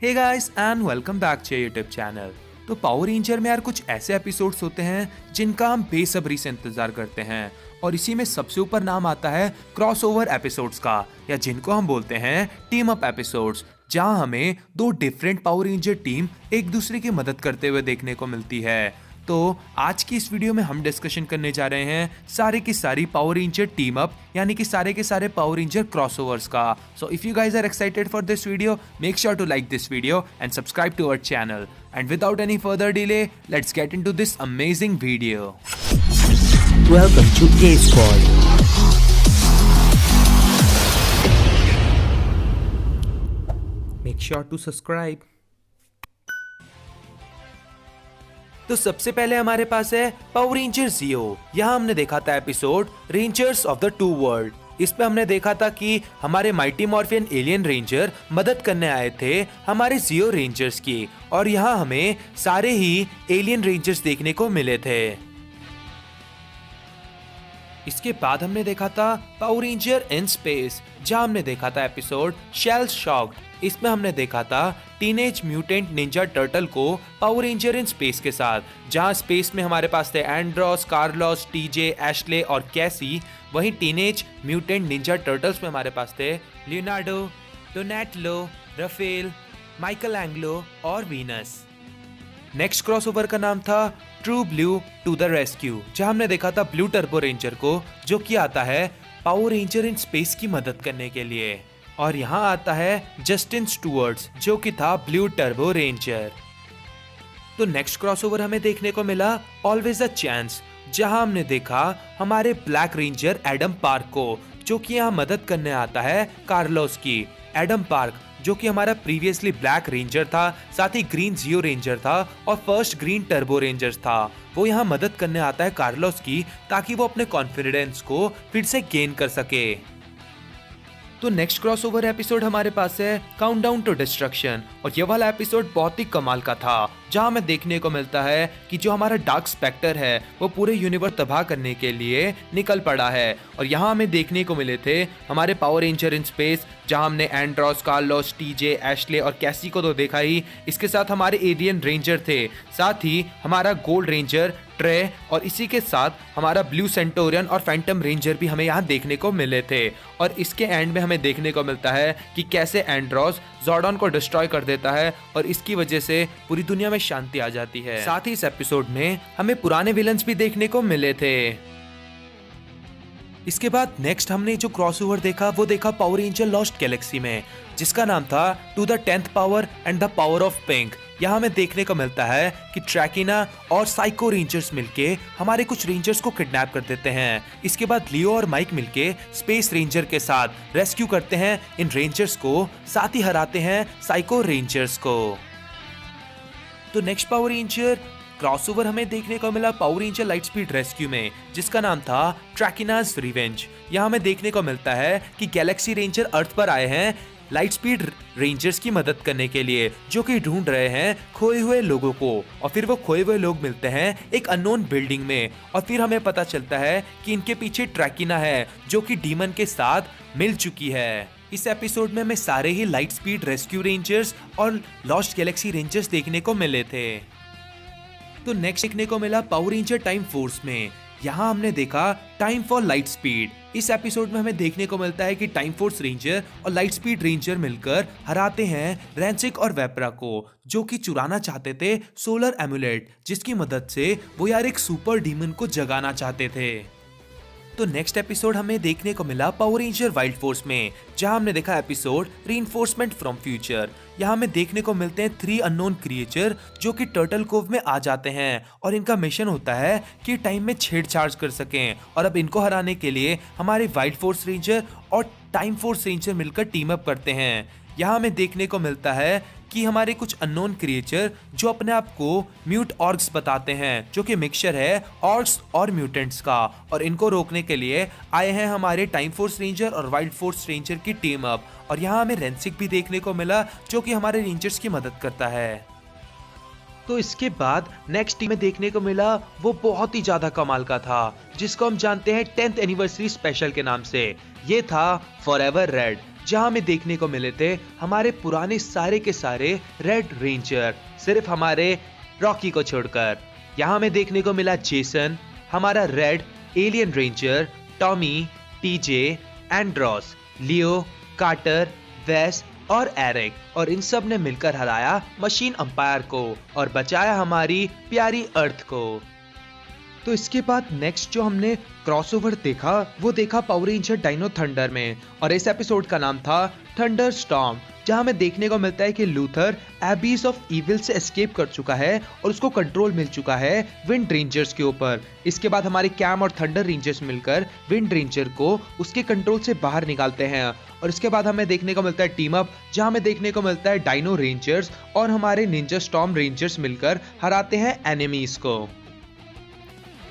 Hey guys and welcome back to YouTube channel. तो power ranger में यार कुछ ऐसे एपिसोड्स होते हैं जिनका हम बेसब्री से इंतजार करते हैं और इसी में सबसे ऊपर नाम आता है क्रॉसओवर एपिसोड्स का, या जिनको हम बोलते हैं टीम अप एपिसोड्स, जहां हमें दो डिफरेंट पावर रेंजर टीम एक दूसरे की मदद करते हुए देखने को मिलती है। तो आज की इस वीडियो में हम डिस्कशन करने जा रहे हैं सारे की सारी पावर रेंजर टीम अप, यानी कि सारे के सारे पावर रेंजर क्रॉसओवर्स का। So if you guys are excited for this video, make sure to like this video and subscribe to our channel. And without any further delay, let's get into this amazing video. Welcome to A Squad. Make sure to subscribe. तो सबसे पहले हमारे पास है power ranger जियो। यहाँ हमने देखा था episode rangers of the two world. इस पे हमने देखा था कि हमारे माइटी मॉर्फियन एलियन रेंजर मदद करने आए थे हमारे जियो रेंजर्स की, और यहाँ हमें सारे ही एलियन रेंजर्स देखने को मिले थे। इसके बाद हमने देखा था पावर रेंजर इन स्पेस, जहां हमने देखा था एपिसोड शेल शॉक्ड। इसमें हमने देखा था टीनेज म्यूटेंट निंजा टर्टल को पावर रेंजर इन स्पेस के साथ, जहां स्पेस में हमारे पास थे एंड्रोस, कार्लोस, टीजे, एशले और कैसी। वहीं टीनेज म्यूटेंट निंजा टर्टल्स में हमारे पास थे Leonardo, Donatello, Raphael, Michelangelo और वीनस। नेक्स्ट क्रॉसओवर का नाम था true blue to the rescue, जहां हमने देखा था ब्लू टर्बो रेंजर को, जो कि आता है पावर रेंजर इन स्पेस की मदद करने के लिए। और यहाँ आता है जस्टिन स्टुअर्ट्स, जो कि था ब्लू टर्बो रेंजर। तो नेक्स्ट क्रॉसओवर हमें देखने को मिला ऑलवेज अ चांस, जहां हमने देखा हमारे ब्लैक रेंजर एडम पार्क को, जो कि यहाँ मदद करने आता है कार्लोस की। एडम पार्क जो कि हमारा प्रीवियसली ब्लैक रेंजर था, साथ ही ग्रीन जियो रेंजर था और फर्स्ट ग्रीन टर्बो रेंजर था, वो यहाँ मदद करने आता है कार्लोस की, ताकि वो अपने कॉन्फिडेंस को फिर से गेन कर सके। तो नेक्स्ट क्रॉसओवर एपिसोड हमारे पास है काउंटडाउन टू डिस्ट्रक्शन, और ये वाला एपिसोड बहुत ही कमाल का था, जहां हमें देखने को मिलता है कि जो हमारा डार्क स्पेक्टर है वो पूरे यूनिवर्स तबाह करने के लिए निकल पड़ा है। और यहाँ हमें देखने को मिले थे हमारे पावर रेंजर इन स्पेस, जहां हमने एंड्रोस, कार्लोस, टीजे, एशले और कैसी को तो देखा ही, इसके साथ हमारे एलियन रेंजर थे, साथ ही हमारा गोल्ड रेंजर ट्रे, और इसी के साथ हमारा ब्लू सेंटोरियन और फैंटम रेंजर भी हमें यहाँ देखने को मिले थे। और इसके एंड में हमें देखने को मिलता है कि कैसे एंड्रोस जॉर्डन को डिस्ट्रॉय कर देता है और इसकी वजह से पूरी दुनिया में शांति आ जाती है। साथ ही इस एपिसोड में हमें पुराने विलन्स भी देखने को मिले थे। इसके बाद नेक्स्ट हमने जो क्रॉसओवर देखा वो देखा पावर रेंजर लॉस्ट गैलेक्सी में, जिसका नाम था to the 10th power and the power of pink. यहाँ हमें देखने को मिलता है कि ट्रैकिना और साइको रेंजर्स मिलके हमारे कुछ रेंजर्स को किडनैप कर देते हैं। इसके बाद लियो और माइक मिलके स्पेस रेंजर के साथ रेस्क्यू करते हैं इन रेंजर्स को, साथ ही हराते हैं साइको रेंजर्स को। तो नेक्स्ट पावर रेंजर क्रॉसओवर हमें देखने को मिला power ranger light speed rescue में, जिसका नाम था ट्रैकिनाज रिवेंज। यहाँ हमें देखने को मिलता है कि गैलेक्सी रेंजर अर्थ पर आए हैं लाइट स्पीड रेंजर्स की मदद करने के लिए, जो कि ढूंढ रहे हैं खोए हुए लोगों को। और फिर वो खोए हुए लोग मिलते हैं एक अननोन बिल्डिंग में, और फिर हमें पता चलता है कि इनके पीछे ट्रैकिना है, जो कि डीमन के साथ मिल चुकी है। इस एपिसोड में हमें सारे ही लाइट स्पीड रेस्क्यू रेंजर्स और लॉस्ट गैलेक्सी रेंजर्स देखने को मिले थे। तो नेक्स्ट देखने को मिला पावर रेंजर टाइम फोर्स में। यहाँ हमने देखा टाइम फॉर लाइट स्पीड। इस एपिसोड में हमें देखने को मिलता है कि टाइम फोर्स रेंजर और लाइट स्पीड रेंजर मिलकर हराते हैं रैंसिक और वेपरा को, जो कि चुराना चाहते थे सोलर एमुलेट, जिसकी मदद से वो यार एक सुपर डीमन को जगाना चाहते थे। तो नेक्स्ट एपिसोड हमें देखने को मिला पावर रेंजर वाइल्ड फोर्स में, जहां हमने देखा एपिसोड रीइंफोर्समेंट फ्रॉम फ्यूचर। यहाँ हमें देखने को मिलते हैं 3 अननोन क्रिएचर, जो कि टर्टल कोव में आ जाते हैं, और इनका मिशन होता है कि टाइम में छेड़छाड़ कर सकें। और अब इनको हराने के लिए हमारे वाइल्ड फोर्स रेंजर और टाइम फोर्स रेंजर मिलकर टीम अप करते हैं। यहाँ हमें देखने को मिलता है कि हमारे कुछ अननोन क्रिएचर जो अपने आप को म्यूट ऑर्ग्स बताते हैं, जो कि मिक्सचर है ऑर्ग्स और म्यूटेंट्स का, और इनको रोकने के लिए आए हैं हमारे टाइम फोर्स रेंजर और वाइल्ड फोर्स रेंजर की टीम अप। और यहाँ हमें रेंसिक भी देखने को मिला, जो कि हमारे रेंजर्स की मदद करता है। तो इसके बाद नेक्स्ट टीम में देखने को मिला वो बहुत ही ज्यादा कमाल का था, जिसको हम जानते हैं 10th एनिवर्सरी स्पेशल के नाम से। ये था फॉरएवर रेड। जहां हमें देखने को मिले थे हमारे पुराने सारे के सारे रेड रेंजर, सिर्फ हमारे रॉकी को छोड़कर। यहाँ हमें देखने को मिला जेसन, हमारा red alien ranger, Tommy, TJ, Andros, Leo, Carter, Wes और एरिक, और इन सब ने मिलकर हराया मशीन अंपायर को और बचाया हमारी प्यारी अर्थ को। तो इसके बाद नेक्स्ट जो हमने क्रॉसओवर देखा वो देखा पावर रेंजर डायनो थंडर में, और इस एपिसोड का नाम था थंडर स्टॉर्म, जहां हमें देखने को मिलता है कि लूथर एबीज ऑफ इविल से एस्केप कर चुका है और उसको कंट्रोल मिल चुका है विंड रेंजर्स के ऊपर। इसके बाद हमारे कैम और थंडर रेंजर्स मिलकर विंड रेंजर को उसके कंट्रोल से बाहर निकालते हैं, और इसके बाद हमें देखने को मिलता है टीम अप, जहां हमें देखने को मिलता है डायनो रेंजर्स और हमारे निंजा स्टॉर्म रेंजर्स मिलकर हराते हैं एनिमीज को।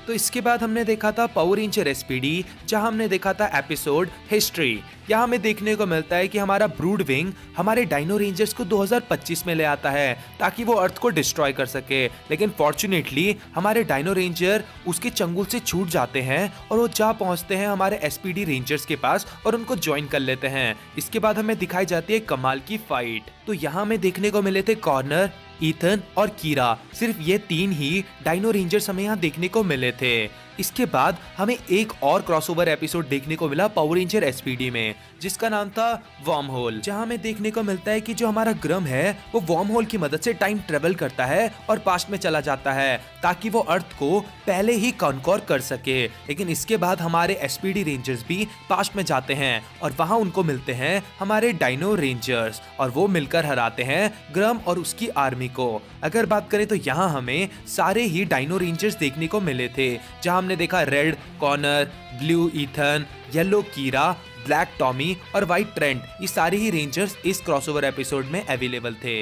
तो इसके बाद हमने देखा था पावर रेंजर एसपीडी, जहां हमने देखा था एपिसोड हिस्ट्री। यहाँ हमें देखने को मिलता है कि हमारा ब्रूड विंग हमारे डायनो रेंजर्स को 2025 में ले आता है ताकि वो अर्थ को डिस्ट्रॉय कर सके, लेकिन फॉर्चुनेटली हमारे डायनो रेंजर उसके चंगुल से छूट जाते हैं और वो जा पहुंचते हैं हमारे एसपीडी रेंजर्स के पास और उनको ज्वाइन कर लेते हैं। इसके बाद हमें दिखाई जाती है कमाल की फाइट। तो यहाँ हमें देखने को मिले थे कॉर्नर, ईथन और कीरा, सिर्फ ये 3 ही डायनो रेंजर्स हमें यहाँ देखने को मिले थे। इसके बाद हमें एक और क्रॉसओवर एपिसोड देखने को मिला पावर रेंजर एसपीडी में, जिसका नाम था वर्म होल, जहां हमें देखने को मिलता है कि जो हमारा ग्रम है वो वर्म होल की मदद से टाइम ट्रेवल करता है और पास्ट में चला जाता है ताकि वो अर्थ को पहले ही कॉन्कॉर कर सके। लेकिन इसके बाद हमारे एसपीडी रेंजर्स भी पास्ट में जाते हैं और वहां उनको मिलते हैं हमारे डायनो रेंजर्स और वो मिलकर हराते हैं ग्रम और उसकी आर्मी को। अगर बात करें तो यहाँ हमें सारे ही डायनो रेंजर्स देखने को मिले थे, जहां हमने देखा red Conner, blue Ethan, yellow Kira, black Tommy और व्हाइट ट्रेंट। ये सारे ही रेंजर्स इस क्रॉसओवर एपिसोड में अवेलेबल थे।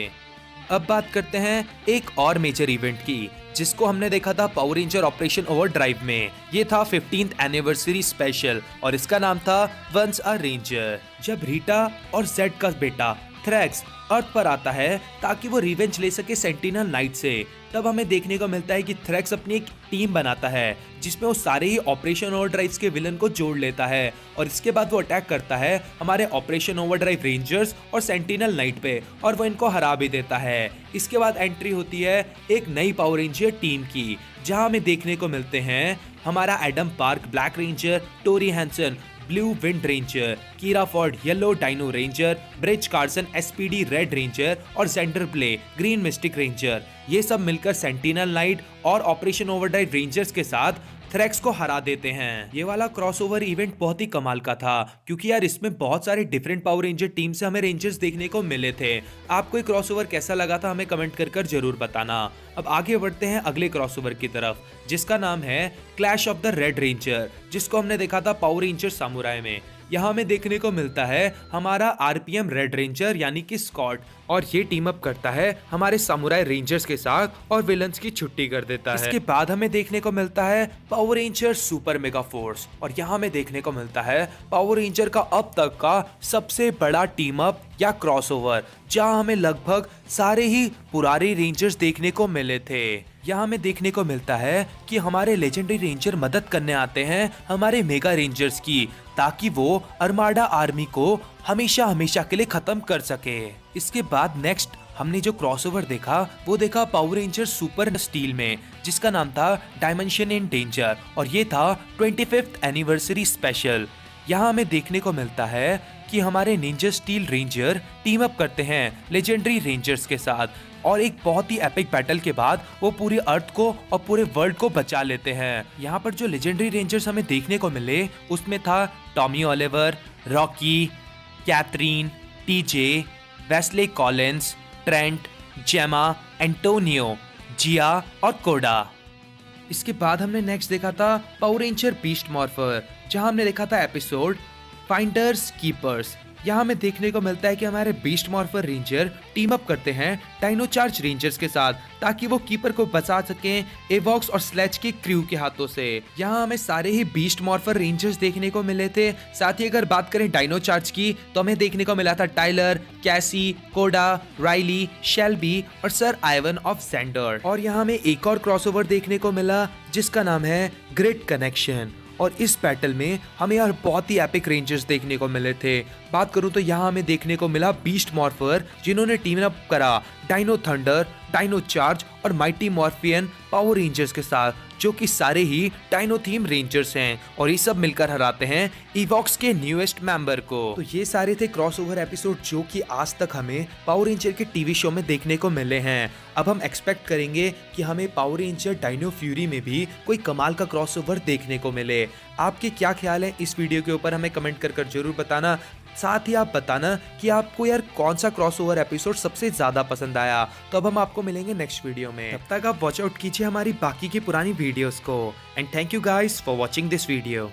अब बात करते हैं एक और मेजर इवेंट की, जिसको हमने देखा था पावर रेंजर ऑपरेशन ओवरड्राइव में। ये था 15th एनिवर्सरी स्पेशल और इसका नाम था वंस अ रेंजर। जब रीटा और जेड का बेटा थ्रैक्स अर्थ पर आता है ताकि वो रिवेंज ले सके सेंटिनल नाइट से, तब हमें देखने को मिलता है कि थ्रैक्स अपनी एक टीम बनाता है जिसमें वो सारे ही ऑपरेशन ओवरड्राइव के विलन को जोड़ लेता है, और इसके बाद वो अटैक करता है हमारे ऑपरेशन ओवरड्राइव रेंजर्स और सेंटिनल नाइट पे और वो इनको हरा भी देता है। इसके बाद एंट्री होती है एक नई पावर रेंजर टीम की, जहां हमें देखने को मिलते हैं हमारा Adam Park black ranger, Tori Hanson blue wind ranger, Kira Ford yellow dino ranger, Bridge Carson SPD red ranger और Xander Bly green mystic ranger. ये सब मिलकर सेंटिनल नाइट और ऑपरेशन ओवरड्राइव रेंजर्स के साथ थ्रैक्स को हरा देते हैं। ये वाला क्रॉसओवर इवेंट बहुत ही कमाल का था, क्योंकि यार इसमें बहुत सारे डिफरेंट पावर रेंजर टीम से हमें रेंजर्स देखने को मिले थे। आपको ये क्रॉसओवर कैसा लगा था हमें कमेंट कर जरूर बताना। अब आगे बढ़ते हैं अगले क्रॉसओवर की तरफ, जिसका नाम है clash of the red ranger, जिसको हमने देखा था पावर रेंजर सामुराई में। यहाँ हमें देखने को मिलता है हमारा आरपीएम रेड रेंजर यानी कि स्कॉट, और ये टीम अप करता है हमारे सामुराई रेंजर्स के साथ और विलन्स की छुट्टी कर देता है। इसके बाद हमें देखने को मिलता है power ranger super mega force, और यहाँ हमें देखने को मिलता है पावर रेंजर का अब तक का सबसे बड़ा टीम अप या क्रॉसओवर, जहाँ हमें लगभग सारे ही पुराने रेंजर्स देखने को मिले थे। यहाँ हमें देखने को मिलता है कि हमारे लेजेंडरी रेंजर मदद करने आते हैं हमारे मेगा रेंजर्स की, ताकि वो अर्माडा आर्मी को हमेशा हमेशा के लिए खत्म कर सके। इसके बाद नेक्स्ट हमने जो क्रॉसओवर देखा वो देखा पावर रेंजर सुपर स्टील में, जिसका नाम था डायमेंशन इन डेंजर, और ये था 25th एनिवर्सरी स्पेशल। यहाँ हमें देखने को मिलता है कि हमारे Ninja steel ranger team up करते हैं लेजेंडरी रेंजर्स के साथ, और एक बहुत ही एपिक बैटल के बाद वो पूरी अर्थ को और पूरे वर्ल्ड को बचा लेते हैं। यहाँ पर जो लेजेंडरी रेंजर्स हमें देखने को मिले उसमें था Tommy Oliver, Rocky, Katherine, TJ, Wesley Collins, Trent, Gemma, Antonio, Gia और कोडा। इसके बाद हमने नेक्स्ट देखा था पावर रेंजर बीस्ट मॉर्फर, जहां हमने देखा था एपिसोड फाइंडर्स कीपर्स। यहाँ हमें देखने को मिलता है कि हमारे beast morpher ranger team up करते हैं डायनो चार्ज रेंजर्स के साथ, ताकि वो कीपर को बचा सकें एवॉक्स और स्लेज के क्रू के हाथों से। यहाँ हमें सारे ही बीस्ट मॉर्फर रेंजर्स देखने को मिले थे। साथ ही अगर बात करें डायनो चार्ज की तो हमें देखने को मिला था टाइलर, कैसी, कोडा, राइली, शेल्बी और सर आइवन ऑफ सैंडर। और यहाँ हमें एक और क्रॉसओवर देखने को मिला जिसका नाम है ग्रिड कनेक्शन, और इस बैटल में हमें यार बहुत ही एपिक रेंजर्स देखने को मिले थे। बात करूं तो यहाँ हमें देखने को मिला बीस्ट मॉर्फर जिन्होंने टीम अप करा डायनो थंडर, डायनो चार्ज और माइटी मॉर्फियन पावर रेंजर्स के साथ, जो कि सारे ही डायनो थीम रेंजर्स हैं और ये सब मिलकर हराते हैं इवॉक्स के न्यूएस्ट मेंबर को। तो ये सारे थे क्रॉसओवर एपिसोड जो कि आज तक हमें पावर रेंजर के टीवी शो में देखने को मिले हैं। अब हम एक्सपेक्ट करेंगे कि हमें पावर रेंजर डायनो फ्यूरी में भी कोई कमाल का क्रॉसओवर देखने को मिले। आपके क्या ख्याल है इस वीडियो के ऊपर हमें कमेंट कर जरूर बताना। साथ ही आप बताना कि आपको यार कौन सा क्रॉसओवर एपिसोड सबसे ज्यादा पसंद आया। तो अब हम आपको मिलेंगे नेक्स्ट वीडियो में, तब तक आप वॉच आउट कीजिए हमारी बाकी की पुरानी वीडियोस को। And thank you guys for watching this video.